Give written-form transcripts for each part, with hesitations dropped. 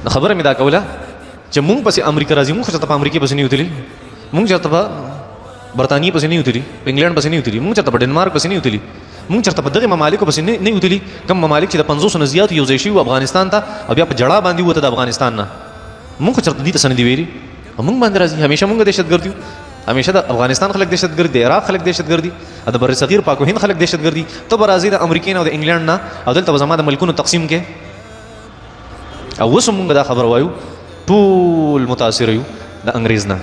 خبره مې دا کوله چې مونږ پسې امریکا راځي، مونږ چېرته په امریکا پسې نه یو تللي، مونږ چېرته په برطانیې پسې نه یو تللي، په انګلینډ پسې نه یو تللي، مونږ چېرته په ډنمارک پسې نه یو تللي، مونږ چېرته په دغې ممالکو پسې نه یو تللي، کوم ممالک چې د 500 نه زیات یو ځای شوي وو افغانستان ته، او بیا په جړا باندې ووته د افغانستان نه. مونږ خو چېرته دې ته څه نه دي ویلي، مونږ باندې راځي. همیشه مونږ دهشتګرد یو، همیشه د افغانستان خلک دهشتګرد دي، عراق خلک دهشتګرد دي، د بر صغیر پاک و هند خلک دهشتګرد دي. ته به راځې د امریکې نه او د انګلینډ نه او دلته به زما د ملکونو تقسیم کې. او اوس مونږ دا خبر وایو ټول متاثر یو د انګریز نه.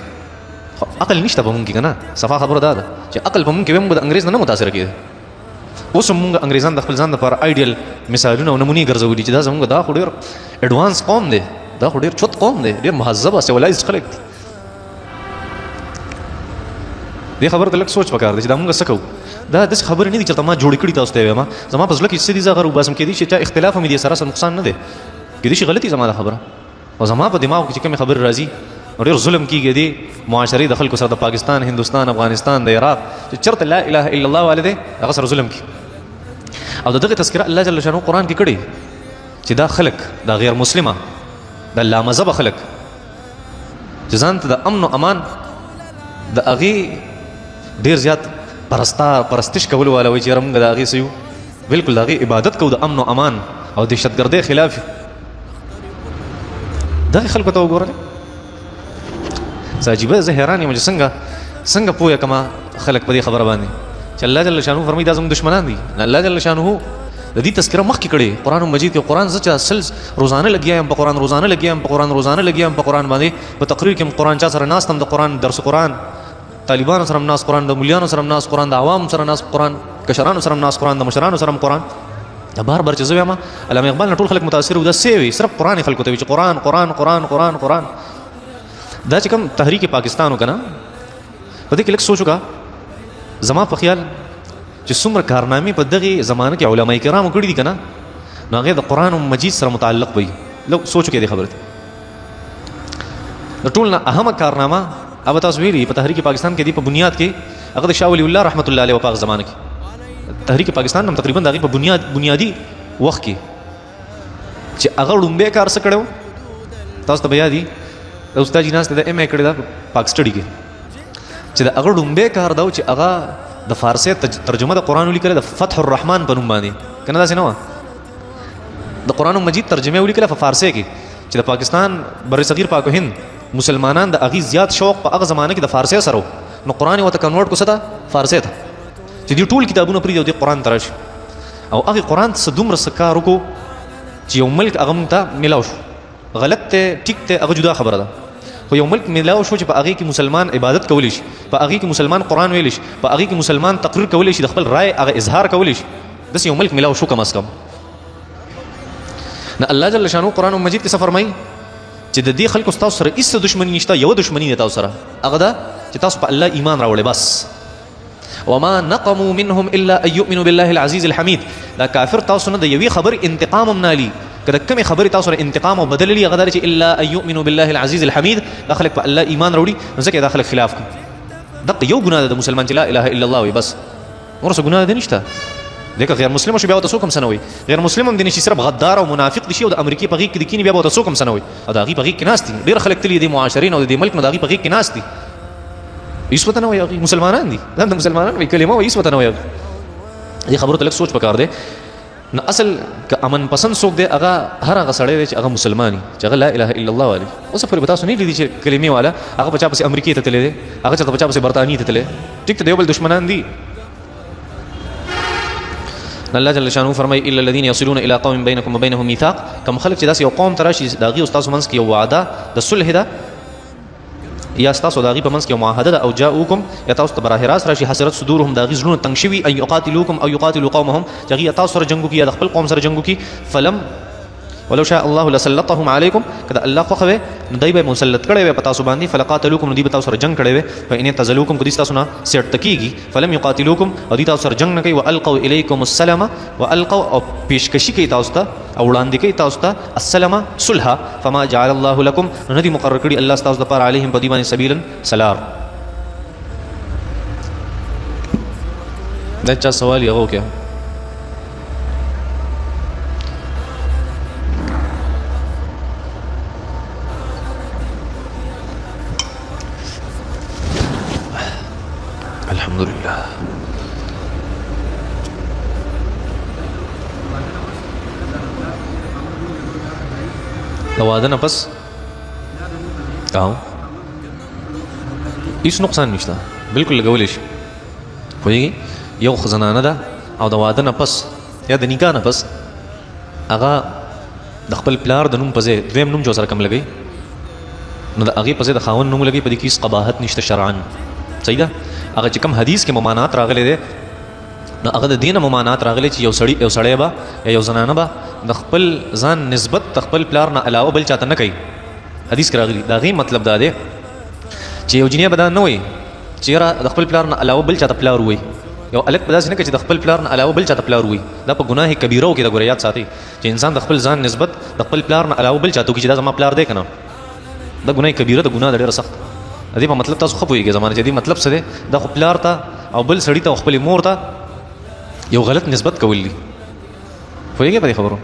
عقل نشته په مونږ کې که نه، صفا خبره دا ده چې عقل په مونږ کې موږ د انګریز نه متاثره کېده. اوس مونږ انګریزان د خپل ځان لپاره آیډیل مثالونه او نمونې ګرځولي چې دا زمونږ دا خو ډېر اډوانس قوم دی، دا خو ډېر چوت قوم دی، ډېر مهذب او سیولایزډ خلک دي. دې خبره ته لږ سوچ پکار دی چې دا مونږ څه کوو. دا داسې خبرې نه دي چې ما جوړې کړي تاسو ته یې وایم. زما په زړه کې څه دي زه هغه وباسم. کېدای شي چا اختلاف هم دې سره څه نقصان نه دی، کېدای شي غلطي زما دا خبره، او زما په دماغ کې چې کومې خبرې راځي ډېر ظلم کېږي دې معاشرې د خلکو سره، د پاکستان، هندوستان، افغانستان، د عراق، چې چېرته لا اله الا الله والا دی هغه سره ظلم کېږي. او د دغې تذکره الله جل شانه قرآن کې کړې چې دا خلک دا غیر مسلمه د لامذهبه خلک چې ځان ته د امن و امان د هغې ډېر زیات پرستش کولو والا وایي چې یاره مونږ د هغې څه یو، بلکل د هغې عبادت کوو د امن و امان او دهشتګردۍ خلاف. دغې خلکو ته وګوره، څه عجیبه. زه حیران یم چې څنګه پوه کما خلک په دې خبره باندې چې الله جل شانه فرمایي دا زموږ دشمنان دي. الله جل شانه د دې تذکره مخکې کړې قرآن مجید کې. قرآن زه چې اصل روزانه لګیا یم په قرآن، روزانه لګیا یم په قرآن، روزانه لګیا یم په قرآن باندې. په تقریر کې قرآن چا سره ناست هم د قرآن درس قرآن، طالبانو سره هم ناست قرآن، د ملیانو سره هم ناست قرآن، د عوامو سره ناست قرآن، کشرانو سره هم ناست قرآن، د مشرانو سره هم قرآن. دا بار بار چې زه وایم علامه اقبال نه ټول خلک متاثر وو. دا څه وي؟ صرف قرآن خلکو ته وي چې قرآن قرآن قرآن قرآن قرآن. دا چې کوم تحریک پاکستان و که نه، په دې کې لږ سوچ وکړه. زما په خیال چې څومره کارنامې په دغې زمانه کې علماء کرامو کړي دي که نه، نو هغې د قرآن مجید سره متعلق وي. لږ سوچ وکړئ دې خبرې ته. د ټول نه اهمه کارنامه هغه تاسو ویلي په تحریک پاکستان کې دي په بنیاد کې هغه د شاه ولی الله رحمت الله علیه په هغه زمانه کې تحریک پاکستان هم تقریبا د هغې په بنیادي وخت کې چې هغه ړومبی کار څه کړی و تاسو ته به یاد وي. د استاد جي ناست د ایم اے کړې ده پاک سټډي کې، چې د هغه ړومبی کار دا و چې هغه د فارسي ترجمه د قرآن ولیکله د فتح الرحمن په نوم باندې، که نه داسې نه وه. د قرآن مجید ترجمه ولیکله په فارسي کې چې د پاکستان بر صغیر پاک و هند مسلمانان د هغې زیات شوق په هغه زمانه کې د فارسي سره و، نو قرآن یې ورته کنورټ کړو څه ته؟ فارسي ته، چې دې ټول کتابونه پرېږدي او دې قرآن ته راشي. او هغې قرآن ته څه دومره څه کار وکړو چې یو ملک هغه موږ ته میلاو شو. غلط دی، ټیک دی، هغه جدا خبره ده، خو یو ملک میلاو شو چې په هغې کې مسلمان عبادت کولی شي، په هغې کې مسلمان قرآن ویلی شي، په هغې کې مسلمان تقریر کولی شي، د خپل رای هغه اظهار کولی شي. داسې یو ملک میلاو شو کم از کم. نه الله جل شانو قرآن مجید کې څه فرمایي چې د دې خلکو ستاسو سره هېڅ دښمني نشته، یوه دښمني ده تاسو سره، هغه ده چې تاسو په الله ایمان راوړئ بس. وما نقموا منهم الا ان يؤمنوا بالله العزيز الحميد. دا کافر تاسو نه د یوې خبرې انتقام هم نالي، که د کومې خبرې تاسو سره انتقام او بدل لي، هغه دا چې الا ان يؤمنوا بالله العزيز الحميد. دا خلک په الله ایمان راوړي، نو ځکه دا خلک خلاف کوي. دغه یو ګناه ده د مسلمان چې لا اله الا الله وي بس، نور څه ګناه ده نشته. ځکه غیر مسلم شو بیا ورته څوک هم څه نه وایي. غیر مسلم هم دی نه شي صرف غدار او منافق دي شي او د امریکې په غېږ کې د کیني بیا به ورته څوک هم څه نه وایي. او د هغې په غېږ کې ناست دي ډېر خلک تللي دي معاشرین او د دې ملک نو د هغې په غېږ کې ناست دي، هېڅ ورته نه وایي. هغې مسلمانان دي، دا د مسلمانان وایي کلمه وایي، هېڅ ورته نه وایي. دې خبرو ته لږ سوچ پکار دی. نو اصل که امن پسند څوک دی هغه هر هغه سړی دی چې هغه مسلمان وي، چې هغه لا اله الا الله والی. اوس پورې به تاسو نه لیدي چې کلمې والا هغه په چا پسې امریکې ته تللی دی، هغه چېرته په چا پسې برطانیې ته تللی. ټیک ته د یو بل دښمنان دي. الله جل شانه فرمایي الا الذين يصلون الى قوم بينكم وبينهم ميثاق. کوم خلک چې داسې یو قوم ته راشي د هغې او ستاسو منځ کې یو وعده د صلح ده، یا ستاسو د هغې په منځ کې یو معاهده ده، او جاؤکم یا تاسو ته براه راست راشي حسرت صدورهم د هغې زړونه تنګ شوي، ان یقاتلوکم او یقاتلو قومهم، چې هغې یا تاسو سره جنګ وکړي یا د خپل قوم سره جنګ وکړي. فلم ولو شاء الله لسلطهم علیکم، که د الله خوښه وی نو دی به مسلط کړی وی په تاسو باندې. فلقاتلوکم نو دوی به تاسو سره جنګ کړی وی. فان اعتزلوکم که دوی ستاسو نه سیټ کېږي، فلم یقاتلوکم او دوی تاسو سره جنګ نه کوي. والقوا الیکم السلام، والقوا او پیشکشي کوي تاسو ته او وړاندې کوي تاسو ته السلام صلحا. فما جعل الله لكم نو نه دي مقرر کړي الله ستاسو دپاره علیهم په دوی باندې سبیلا سلار. دا چا سوال یې هغه وکړه. د واده نه پس هیڅ نقصان نشته، بالکل لګولی شي. پوهېږي یو زنانه ده او د واده نه پس یا د نکاح نه پس هغه د خپل پلار د نوم په ځای دویم نوم چې ورسره کم لګوي، نو د هغې په ځای د خاوند نوم لګوي، په دې کې هېڅ قباحت نشته شرعاً. صحیح ده. هغه چې کوم حدیث کې ممانعات راغلی دی نو هغه د دې نه ممانعات راغلی چې یو سړی به یا یو زنانه به د خپل ځان نسبت د خپل پلار نه علاوه بل چاته نه کوي. حدیث کې راغلی د هغې مطلب دا دی چې یو جنیا به دا نه وایي چې یاره د خپل پلار نه علاوه بل چاته پلار وایي، یو الک به داسې نه کوي چې د خپل پلار نه علاوه بل چاته پلار وایي. دا په ګناه کبیره کې د ګوره یاد ساتئ چې انسان د خپل ځان نسبت د خپل پلار نه علاوه بل چاته کوي چې دا زما پلار دی که نه، دا ګناه کبیره د ګناه د ډېره سخت. د دې په مطلب تاسو ښه پوهېږئ زمانه چې دې مطلب څه دی، دا خو پلار ته او بل سړي ته او خپلې مور ته یو غلط نسبت کول دي. پوهېږئ په دې خبرو؟